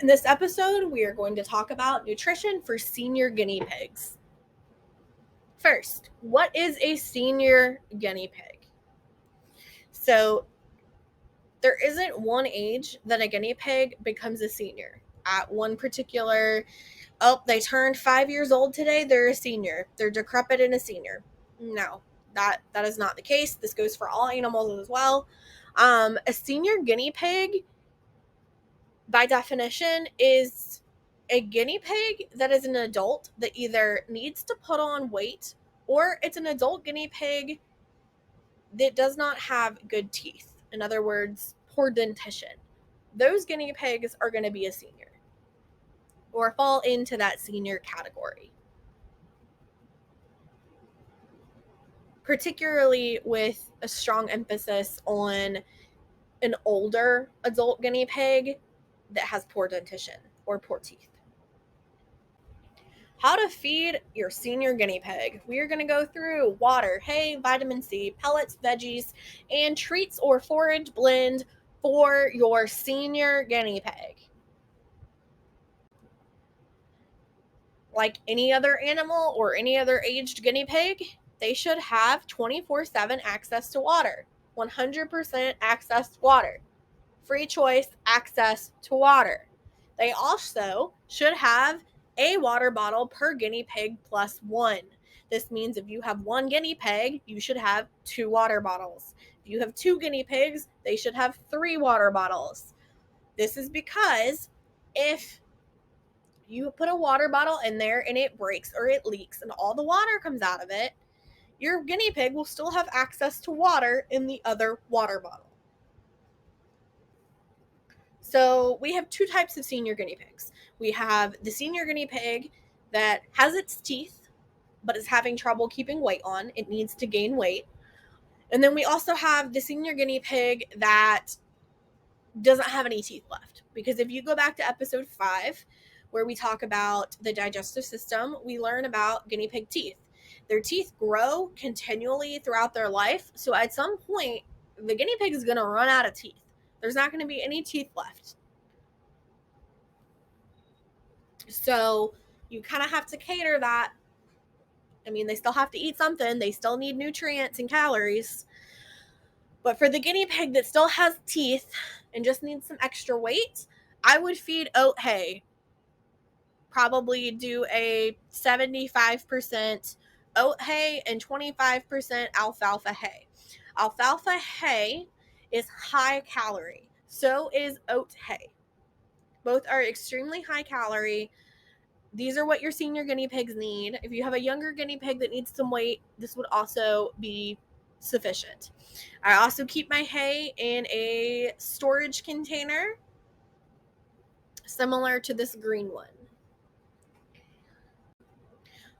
In this episode, we are going to talk about nutrition for senior guinea pigs. First, what is a senior guinea pig? So, there isn't one age that a guinea pig becomes a senior. At one particular, they turned 5 years old today, they're a senior. They're decrepit and a senior. No, that is not the case. This goes for all animals as well. A senior guinea pig, by definition, is a guinea pig that is an adult that either needs to put on weight or it's an adult guinea pig that does not have good teeth. In other words, poor dentition. Those guinea pigs are going to be a senior or fall into that senior category. Particularly with a strong emphasis on an older adult guinea pig that has poor dentition or poor teeth. How to feed your senior guinea pig. We are going to go through water, hay, vitamin C, pellets, veggies, and treats or forage blend for your senior guinea pig. Like any other animal or any other aged guinea pig, they should have 24/7 access to water, 100% access to water, free choice access to water. They also should have a water bottle per guinea pig plus one. This means if you have one guinea pig, you should have two water bottles. If you have two guinea pigs, they should have three water bottles. This is because if you put a water bottle in there and it breaks or it leaks and all the water comes out of it, your guinea pig will still have access to water in the other water bottle. So we have two types of senior guinea pigs. We have the senior guinea pig that has its teeth but is having trouble keeping weight on. It needs to gain weight. And then we also have the senior guinea pig that doesn't have any teeth left. Because if you go back to episode 5, where we talk about the digestive system, we learn about guinea pig teeth. Their teeth grow continually throughout their life. So at some point, the guinea pig is going to run out of teeth. There's not going to be any teeth left. So you kind of have to cater that. I mean, they still have to eat something. They still need nutrients and calories. But for the guinea pig that still has teeth and just needs some extra weight, I would feed oat hay. Probably do a 75% oat hay and 25% alfalfa hay. Alfalfa hay is high calorie. So is oat hay. Both are extremely high calorie. These are what your senior guinea pigs need. If you have a younger guinea pig that needs some weight, this would also be sufficient. I also keep my hay in a storage container similar to this green one.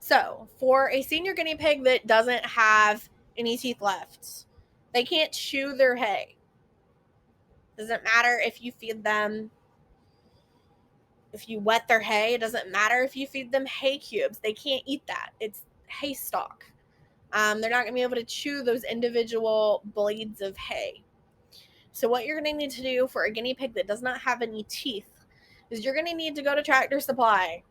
So, for a senior guinea pig that doesn't have any teeth left, they can't chew their hay. Doesn't matter if you feed them, if you wet their hay, it doesn't matter if you feed them hay cubes. They can't eat that. It's hay stalk. They're not going to be able to chew those individual blades of hay. So what you're going to need to do for a guinea pig that does not have any teeth is you're going to need to go to Tractor Supply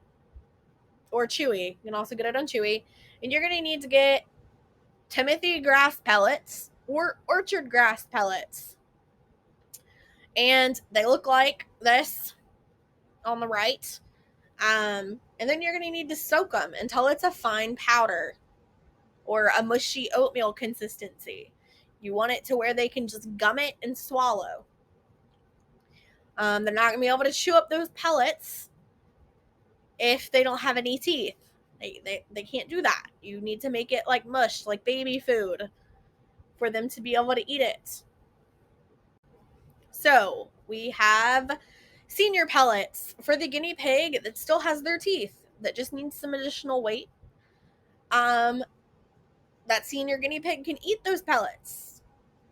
or Chewy. You can also get it on Chewy. And you're going to need to get Timothy grass pellets or orchard grass pellets. And they look like this on the right. And then you're going to need to soak them until it's a fine powder or a mushy oatmeal consistency. You want it to where they can just gum it and swallow. They're not going to be able to chew up those pellets if they don't have any teeth. They can't do that. You need to make it like mush, like baby food, for them to be able to eat it. So we have senior pellets for the guinea pig that still has their teeth, that just needs some additional weight. That senior guinea pig can eat those pellets.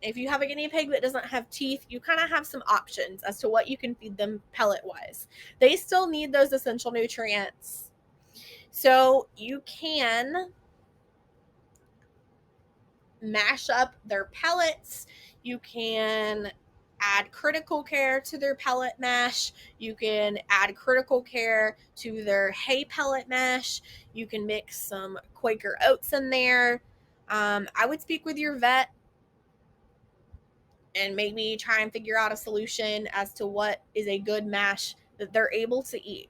If you have a guinea pig that doesn't have teeth, you kind of have some options as to what you can feed them pellet-wise. They still need those essential nutrients. So you can mash up their pellets. You can add critical care to their pellet mash. You can add critical care to their hay pellet mash. You can mix some Quaker oats in there. I would speak with your vet and maybe try and figure out a solution as to what is a good mash that they're able to eat.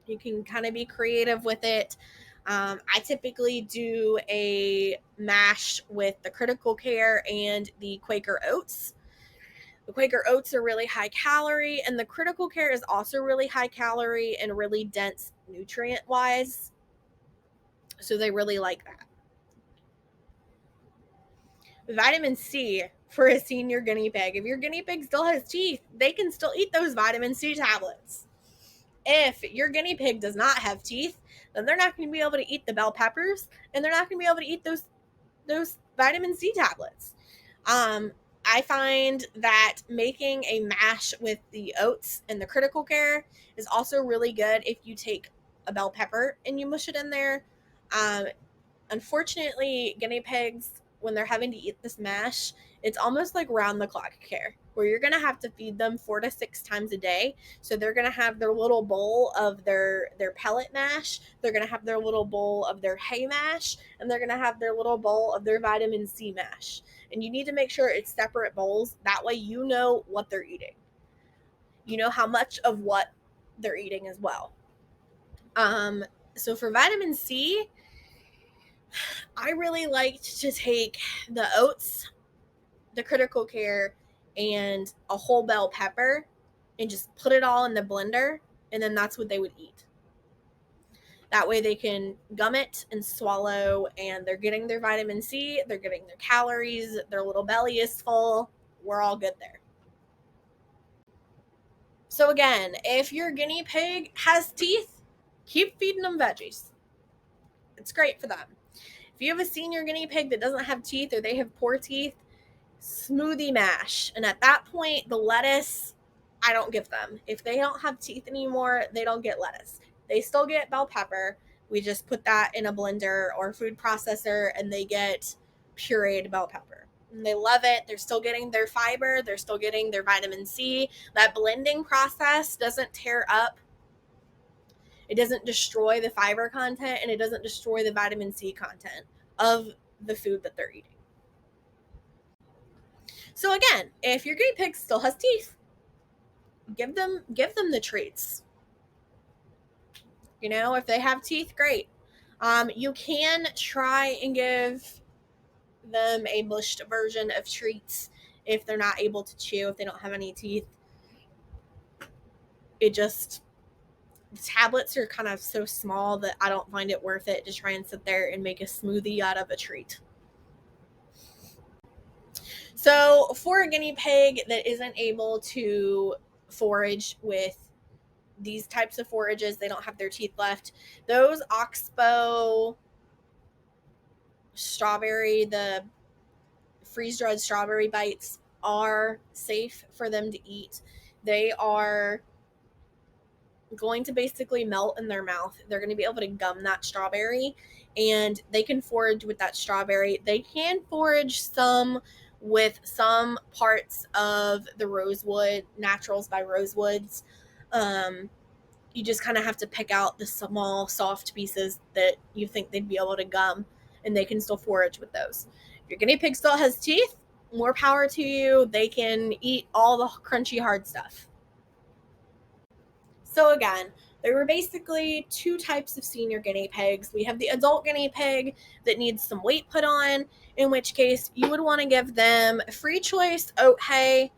You can kind of be creative with it. I typically do a mash with the critical care and the Quaker oats. The Quaker oats are really high calorie, and the critical care is also really high calorie and really dense nutrient wise. So they really like that. Vitamin C for a senior guinea pig. If your guinea pig still has teeth, they can still eat those vitamin C tablets. If your guinea pig does not have teeth, then they're not going to be able to eat the bell peppers, and they're not going to be able to eat those vitamin C tablets. I find that making a mash with the oats and the critical care is also really good if you take a bell pepper and you mush it in there. Um, Unfortunately, guinea pigs, when they're having to eat this mash, it's almost like round the clock care where you're going to have to feed them 4 to 6 times a day. So they're going to have their little bowl of their pellet mash, they're going to have their little bowl of their hay mash, and they're going to have their little bowl of their vitamin C mash. And you need to make sure it's separate bowls. That way you know what they're eating. You know how much of what they're eating as well. So for vitamin C, I really liked to take the oats, the critical care, and a whole bell pepper and just put it all in the blender, and then that's what they would eat. That way they can gum it and swallow, and they're getting their vitamin C, they're getting their calories, their little belly is full. We're all good there. So again, if your guinea pig has teeth, keep feeding them veggies. It's great for them. If you have a senior guinea pig that doesn't have teeth or they have poor teeth, smoothie mash. And at that point, the lettuce, I don't give them. If they don't have teeth anymore, they don't get lettuce. They still get bell pepper. We just put that in a blender or food processor, and they get pureed bell pepper. And they love it. They're still getting their fiber. They're still getting their vitamin C. That blending process doesn't tear up. It doesn't destroy the fiber content, and it doesn't destroy the vitamin C content of the food that they're eating. So again, if your guinea pig still has teeth, give them the treats. You know, if they have teeth, great. You can try and give them a mushed version of treats if they're not able to chew, if they don't have any teeth. It just, the tablets are kind of so small that I don't find it worth it to try and sit there and make a smoothie out of a treat. So for a guinea pig that isn't able to forage with these types of forages, they don't have their teeth left, those Oxbow strawberry, the freeze-dried strawberry bites, are safe for them to eat. They are going to basically melt in their mouth. They're going to be able to gum that strawberry, and they can forage with that strawberry. They can forage some with some parts of the rosewood, Naturals by Rosewoods. You just kind of have to pick out the small, soft pieces that you think they'd be able to gum, and they can still forage with those. If your guinea pig still has teeth, more power to you. They can eat all the crunchy, hard stuff. So again, there were basically 2 types of senior guinea pigs. We have the adult guinea pig that needs some weight put on, in which case you would want to give them free choice oat hay.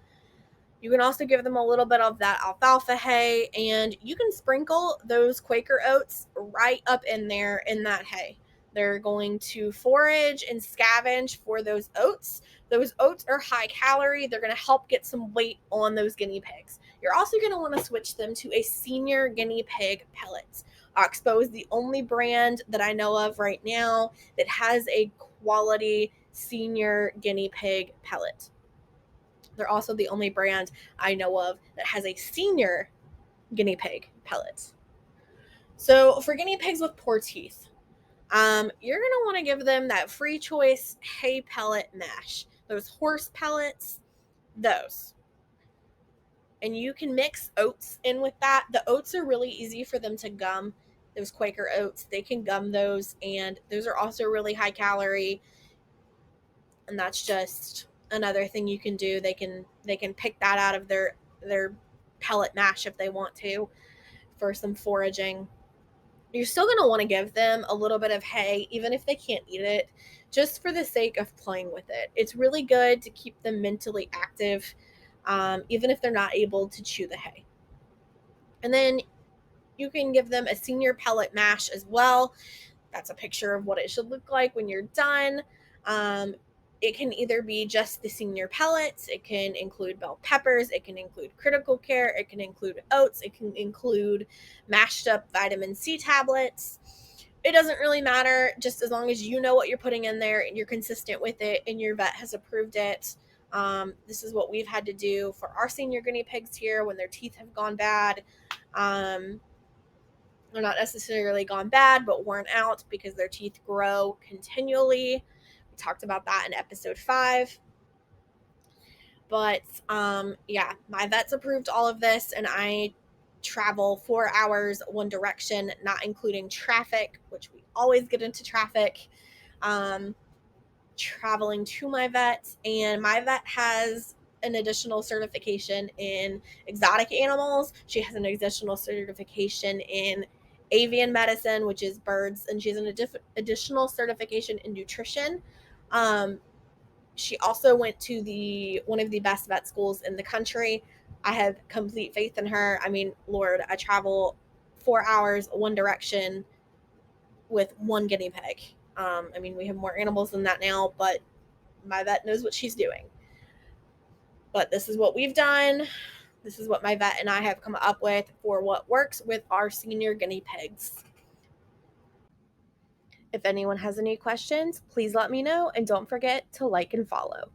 You can also give them a little bit of that alfalfa hay, and you can sprinkle those Quaker oats right up in there in that hay. They're going to forage and scavenge for those oats. Those oats are high calorie. They're going to help get some weight on those guinea pigs. You're also going to want to switch them to a senior guinea pig pellets. Oxbow is the only brand that I know of right now that has a quality senior guinea pig pellet. They're also the only brand I know of that has a senior guinea pig pellet. So for guinea pigs with poor teeth, you're going to want to give them that free choice hay pellet mash. Those horse pellets, those. And you can mix oats in with that. The oats are really easy for them to gum. Those Quaker oats, they can gum those, and those are also really high calorie. And that's just another thing you can do. They can pick that out of their pellet mash if they want to for some foraging. You're still going to want to give them a little bit of hay, even if they can't eat it, just for the sake of playing with it. It's really good to keep them mentally active, even if they're not able to chew the hay. And then you can give them a senior pellet mash as well. That's a picture of what it should look like when you're done. Um, it can either be just the senior pellets, it can include bell peppers, it can include critical care, it can include oats, it can include mashed up vitamin C tablets. It doesn't really matter, just as long as you know what you're putting in there and you're consistent with it and your vet has approved it. This is what we've had to do for our senior guinea pigs here when their teeth have gone bad. They're not necessarily gone bad, but worn out because their teeth grow continually. We talked about that in episode 5. But yeah, my vet's approved all of this, and I travel 4 hours one direction, not including traffic, which we always get into traffic. Traveling to my vet, and my vet has an additional certification in exotic animals. She has an additional certification in avian medicine, which is birds, and she has an additional certification in nutrition. She also went to the one of the best vet schools in the country. I have complete faith in her. I mean, Lord, I travel 4 hours one direction with one guinea pig. I mean, we have more animals than that now, but my vet knows what she's doing. But this is what we've done. This is what my vet and I have come up with for what works with our senior guinea pigs. If anyone has any questions, please let me know, and don't forget to like and follow.